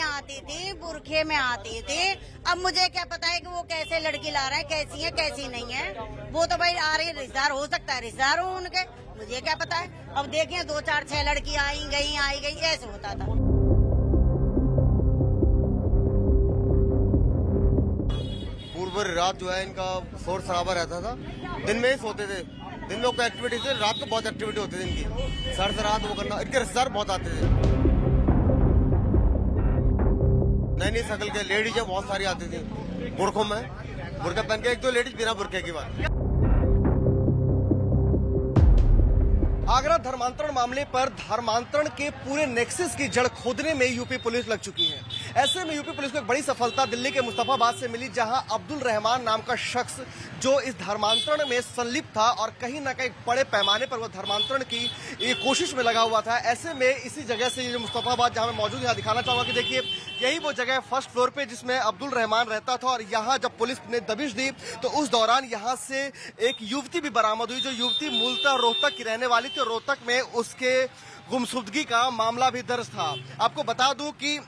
आती थी, बुरखे में आती थी। अब मुझे क्या पता है कि वो कैसे लड़की ला रहा है, कैसी है कैसी नहीं है। वो तो भाई आ रही रिश्तेदार, हो सकता है रिश्तेदार हो उनके, मुझे क्या पता है। अब देखिए 2 4 6 लड़की आई गई ऐसे होता था। पूर्व रात जो है इनका शोर शराबा रहता था, दिन में ही सोते थे। दिन में कोई एक्टिविटी थी, रात को बहुत एक्टिविटी होती थी इनकी, सर से रात वो करना। इनके रिश्तेदार बहुत आते थे, नई शकल के लेडीज बहुत सारी आती थी बुरखों में, बुरका पहन के। 1 2 लेडीज बिना बुरखे की बात। आगरा धर्मांतरण मामले पर धर्मांतरण के पूरे नेक्सस की जड़ खोदने में यूपी पुलिस लग चुकी है। ऐसे में यूपी पुलिस को एक बड़ी सफलता दिल्ली के मुस्तफाबाद से मिली, जहां अब्दुल रहमान नाम का शख्स जो इस धर्मांतरण में संलिप्त था और कहीं ना कहीं बड़े पैमाने पर वह धर्मांतरण की कोशिश में लगा हुआ था। ऐसे में इसी जगह से जो मुस्तफाबाद जहां मैं मौजूद यहाँ दिखाना चाहूंगा कि देखिए यही वो जगह फर्स्ट फ्लोर पे जिसमें अब्दुल रहमान रहता था। और यहाँ जब पुलिस ने दबिश दी तो उस दौरान यहाँ से एक युवती भी बरामद हुई, जो युवती मूलतः रोहतक की रहने वाली थी। रोहतक में उसके गुमशुदगी का मामला भी दर्ज था। आपको बता दूं कि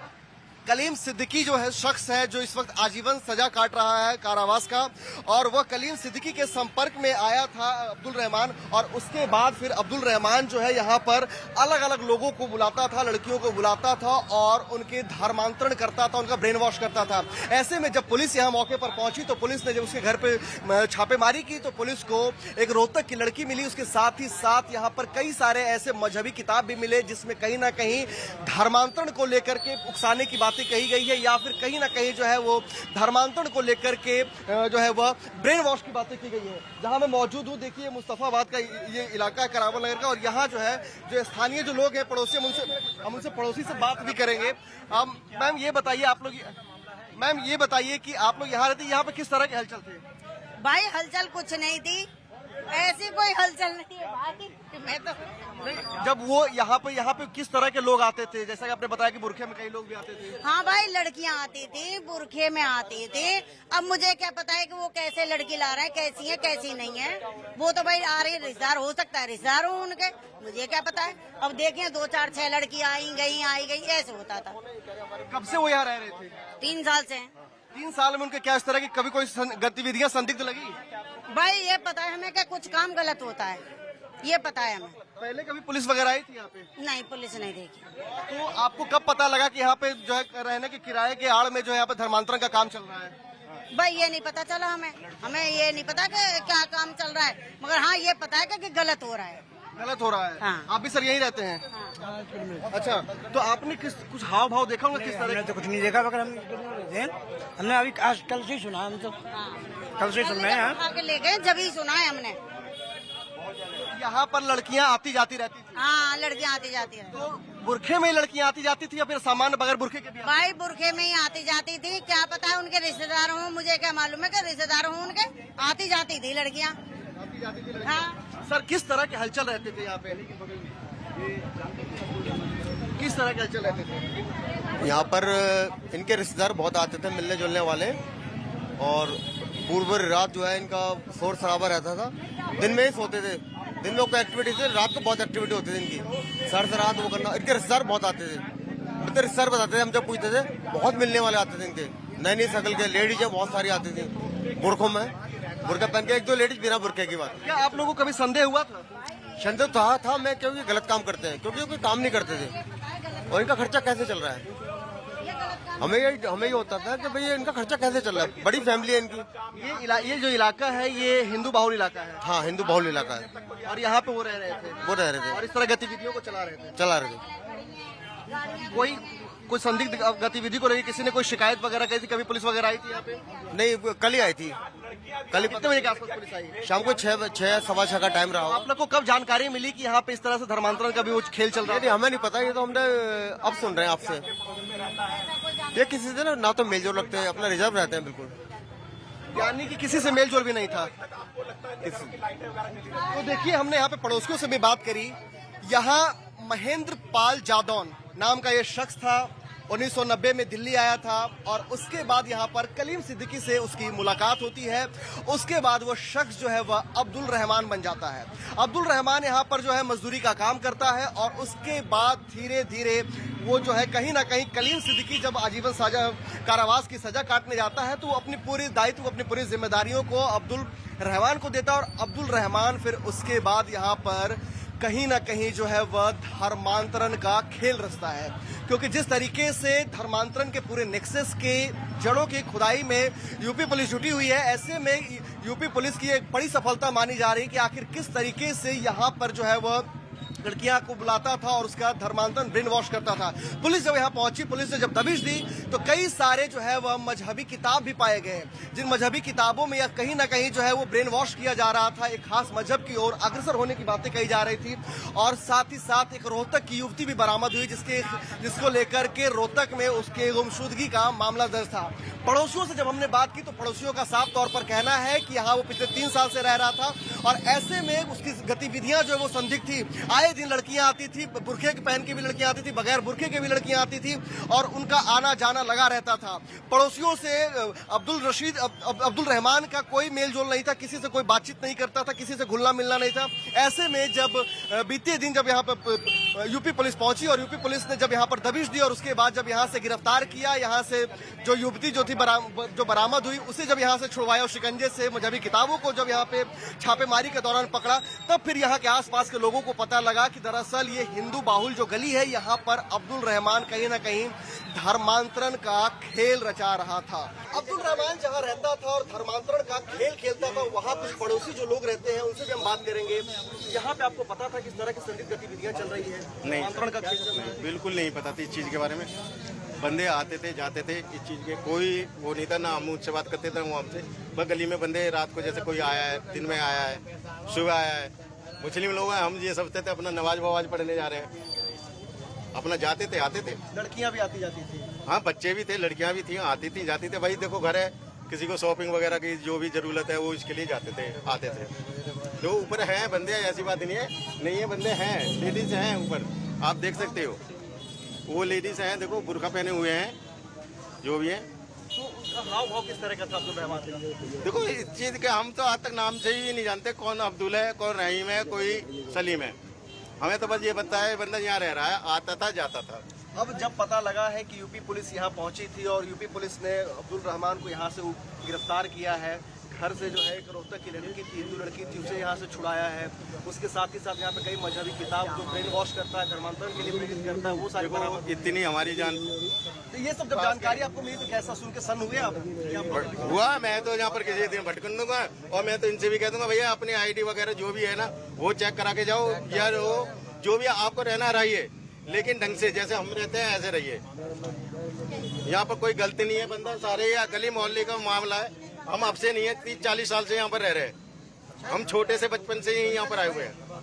कलीम सिद्दीकी जो है शख्स है जो इस वक्त आजीवन सजा काट रहा है कारावास का, और वह कलीम सिद्दीकी के संपर्क में आया था अब्दुल रहमान। और उसके बाद फिर अब्दुल रहमान जो है यहाँ पर अलग अलग लोगों को बुलाता था, लड़कियों को बुलाता था और उनके धर्मांतरण करता था, उनका ब्रेन वॉश करता था। ऐसे में जब पुलिस यहाँ मौके पर पहुंची तो पुलिस ने जब उसके घर पे छापेमारी की तो पुलिस को एक रोहतक की लड़की मिली। उसके साथ ही साथ यहाँ पर कई सारे ऐसे मजहबी किताब भी मिले जिसमें कहीं ना कहीं धर्मांतरण को लेकर के उकसाने की बातें कही गई है, या फिर कहीं ना कहीं जो है वो धर्मांतरण को लेकर के जो है वह ब्रेन वॉश की बातें की गई है। जहां मैं मौजूद हूं, देखिए मुस्तफाबाद का ये इलाका है करावल नगर का, और यहाँ जो है जो स्थानीय जो लोग हैं पड़ोसी, हम उनसे पड़ोसी से बात भी करेंगे। मैम ये बताइए कि आप लोग यहाँ रहते, यहाँ पे किस तरह के हलचल थे? भाई हलचल कुछ नहीं थी, ऐसी कोई हलचल नहीं है भाई। मैं तो जब वो यहाँ पे किस तरह के लोग आते थे? जैसा कि आपने बताया कि बुरखे में कई लोग भी आते थे। हाँ भाई, लड़कियां आती थी, बुरखे में आती थी। अब मुझे क्या पता है कि वो कैसे लड़की ला रहा है, कैसी है कैसी नहीं है। वो तो भाई आ रही रिश्तेदार, हो सकता है रिश्तेदार हो उनके, मुझे क्या पता है। अब देखिए 2 4 6 लड़की आई गई ऐसे होता था। कब से वो यहाँ रह रहे थे? 3 साल से। 3 साल में उनके क्या इस तरह की कभी कोई गतिविधियां संदिग्ध लगी? भाई ये पता है हमें कि कुछ काम गलत होता है, ये पता है हमें। पहले कभी पुलिस वगैरह आई थी यहाँ पे? नहीं, पुलिस नहीं देखी। तो आपको कब पता लगा कि यहाँ पे जो है रहने के किराए के आड़ में जो है यहाँ पे धर्मांतरण का काम चल रहा है? भाई ये नहीं पता चला हमें ये नहीं पता कि क्या काम चल रहा है, मगर हाँ ये पता है कि गलत हो रहा है। गलत हो रहा है। हाँ। आप भी सर यही रहते हैं? हाँ। अच्छा, तो आपने कुछ हाव भाव देखा होगा किस तरह? हमने तो कुछ नहीं देखा, मगर हमने अभी आज कल से ही सुना, हम तो कल से सुन रहे हैं। उठा के ले गए, जब ही सुना है हमने। यहाँ पर लड़कियाँ आती जाती रहती थी? हाँ, लड़कियाँ आती जाती है। तो बुरखे में लड़कियाँ आती जाती थी या फिर सामान्य बगैर बुरखे के भी? भाई बुरखे में ही आती जाती थी, क्या पता है उनके रिश्तेदार हों, मुझे क्या मालूम है कि रिश्तेदार हों उनके। आती जाती थी लड़कियाँ। हाँ सर, किस तरह के हलचल रहते थे यहाँ पे? किस तरह के हलचल रहते थे? यहाँ पर इनके रिश्तेदार बहुत आते थे, मिलने जुलने वाले। और पूर्व रात जो है इनका शोर शराबा रहता था, दिन में ही सोते थे। दिन में कोई एक्टिविटी थी, रात को बहुत एक्टिविटी होती थी इनकी, सर से रात वो करना। इनके रिश्तेदार बहुत आते थे, इतने रिश्तेदार बताते थे, हम जब पूछते थे बहुत मिलने वाले आते थे इनके, नई शकल के लेडीज बहुत सारी आती थी बुरखों में, बुरका पहन के। 1 2 लेडीज बिना बुरखे की बात। क्या आप लोगों को कभी संदेह हुआ था? संदेह था मैं, क्योंकि गलत काम करते हैं, क्योंकि कोई काम नहीं करते थे और इनका खर्चा कैसे चल रहा है। हमें ये होता था कि भाई इनका खर्चा कैसे चल रहा है, बड़ी फैमिली है इनकी। ये जो इलाका है ये हिंदू बाहुल इलाका है? हाँ, हिंदू बाहुल इलाका है। और यहाँ पे वो रह रहे थे और इस तरह गतिविधियों को चला रहे थे। कोई संदिग्ध गतिविधि को लेकर किसी ने कोई शिकायत वगैरह की थी? कभी पुलिस वगैरह आई थी यहाँ पे? नहीं, कल ही आई थी। कल कितने बजे के आसपास पुलिस आई? शाम को 6 सवा 6 का टाइम रहा। आप लोग को कब जानकारी मिली कि यहाँ पे इस तरह से धर्मांतरण का भी वो खेल चल रहा है? हमें नहीं पता, ये तो हमने अब सुन रहे हैं आपसे। ये किसी से ना तो मेलजोल रखते हैं, अपना रिजर्व रहते हैं बिल्कुल। यानी कि किसी से मेलजोल भी नहीं था? तो देखिए, हमने यहाँ पे पड़ोसियों से भी बात करी। यहाँ महेंद्र पाल जादौन नाम का ये शख्स था, 1990 में दिल्ली आया था और उसके बाद यहाँ पर कलीम सिद्दीकी से उसकी मुलाकात होती है। उसके बाद वो शख्स जो है वह अब्दुल रहमान बन जाता है। अब्दुल रहमान यहाँ पर जो है मजदूरी का काम करता है और उसके बाद धीरे धीरे वो जो है कहीं ना कहीं कलीम सिद्दीकी जब आजीवन सजा कारावास की सजा काटने जाता है तो वो अपनी पूरी दायित्व, अपनी पूरी जिम्मेदारियों को अब्दुल रहमान को देता है, और अब्दुल रहमान फिर उसके बाद यहाँ पर कहीं ना कहीं जो है वह धर्मांतरण का खेल रचता है। क्योंकि जिस तरीके से धर्मांतरण के पूरे नेक्सस के जड़ों की खुदाई में यूपी पुलिस जुटी हुई है, ऐसे में यूपी पुलिस की एक बड़ी सफलता मानी जा रही है कि आखिर किस तरीके से यहाँ पर जो है वह लड़कियां को बुलाता था और उसका धर्मांतरण ब्रेन वॉश करता था। पुलिस जब यहाँ पहुंची, पुलिस ने जब दबिश दी तो कई सारे जो है वह मजहबी किताब भी पाए गए, जिन मजहबी किताबों में या कहीं ना कहीं जो है वो ब्रेन वॉश किया जा रहा था, एक खास मजहब की ओर अग्रसर होने की बातें कही जा रही थी। और साथ ही साथ एक रोहतक की युवती भी बरामद हुई जिसको लेकर के रोहतक में उसके गुमशुदगी का मामला दर्ज था। पड़ोसियों से जब हमने बात की तो पड़ोसियों का साफ तौर पर कहना है कि यहाँ वो पिछले 3 साल से रह रहा था और ऐसे में उसकी गतिविधियां जो है वो संदिग्ध थी। आए दिन लड़कियां आती थी, बुरखे पहन के भी लड़कियां आती थी, बगैर बुरखे के भी लड़कियां आती थी और उनका आना जाना लगा रहता था। पड़ोसियों से अब्दुल रहमान का कोई मेल जोल नहीं था, किसी से कोई बातचीत नहीं करता था, किसी से घुलना मिलना नहीं था। ऐसे में जब बीते दिन जब यहाँ पर यूपी पुलिस पहुंची और यूपी पुलिस ने जब यहाँ पर दबिश दी और उसके बाद जब यहाँ से गिरफ्तार किया, यहाँ से जो युवती जो बरामद हुई उसे जब यहाँ से छुड़वाया और शिकंजे से मजहबी किताबों को जब यहाँ पे छापेमारी के दौरान पकड़ा, तब फिर यहाँ के आसपास के लोगों को पता लगा कि दरअसल ये हिंदू बाहुल जो गली है, यहाँ पर अब्दुल रहमान कहीं ना कहीं धर्मांतरण का खेल रचा रहा था। अब्दुल रहमान जहाँ रहता था और धर्मांतरण का खेल खेलता था, वहाँ कुछ पड़ोसी जो लोग रहते हैं उनसे भी हम बात करेंगे। यहाँ पे आपको पता था किस तरह की संदिग्ध गतिविधियां चल रही है, धर्मांतरण का खेल चल रहा है? बिल्कुल नहीं पता थी इस चीज के बारे में। बंदे आते थे जाते थे, इस चीज के कोई वो नहीं था, ना हम मुझसे बात करते थे वो हमसे। बस गली में बंदे रात को जैसे कोई आया है, दिन में आया है, सुबह आया है, मुस्लिम लोग हैं, हम ये समझते थे अपना नमाज ववाज पढ़ने जा रहे हैं, अपना जाते थे आते थे। लड़कियां भी आती जाती थी? हाँ, बच्चे भी थे, लड़कियां भी थी, आती थी जाती थे। भाई देखो घर है, किसी को शॉपिंग वगैरह की जो भी जरूरत है वो इसके लिए जाते थे आते थे। जो ऊपर हैं बंदे, ऐसी बात नहीं है बंदे हैं, लेडीज हैं ऊपर, आप देख सकते हो वो लेडीज हैं, देखो बुर्का पहने हुए हैं जो भी हैं। तो उनका हाव भाव किस तरह का था अब्दुल रहमान का? देखो इस चीज के हम तो आज तक नाम से ही नहीं जानते कौन अब्दुल है, कौन रहीम है, कोई सलीम है। हमें तो बस ये पता है बंदा यहाँ रह रहा है, आता था जाता था। अब जब पता लगा है कि यूपी पुलिस यहाँ पहुंची थी और यूपी पुलिस ने अब्दुल रहमान को यहाँ से गिरफ्तार किया है, घर से जो है एक रोहतक की लड़की थी, हिंदू लड़की थी, उसे यहाँ से छुड़ाया है, उसके साथ ही साथ यहाँ पे कई मजहबी किताब जो ब्रेन वॉश करता है, धर्मांतरण के लिए प्रेरित करता है, वो सारी बरामद। इतनी हमारी जान, तो ये सब जब जानकारी आपको मिली तो कैसा सुन के सन हुए आप? हुआ मैं तो यहाँ पर किसी दिन भटकन दूंगा और मैं तो इनसे भी कह दूंगा भैया अपनी आईडी वगैरह जो भी है ना वो चेक करा के जाओ यार, वो जो भी आपको रहना रहिए लेकिन ढंग से, जैसे हम रहते हैं ऐसे रहिए। यहाँ पर कोई गलती नहीं है, बंदा सारे या गली मोहल्ले का मामला है, हम आपसे नहीं है, 30-40 साल से यहाँ पर रह रहे हैं, हम छोटे से बचपन से ही यहाँ पर आए हुए हैं।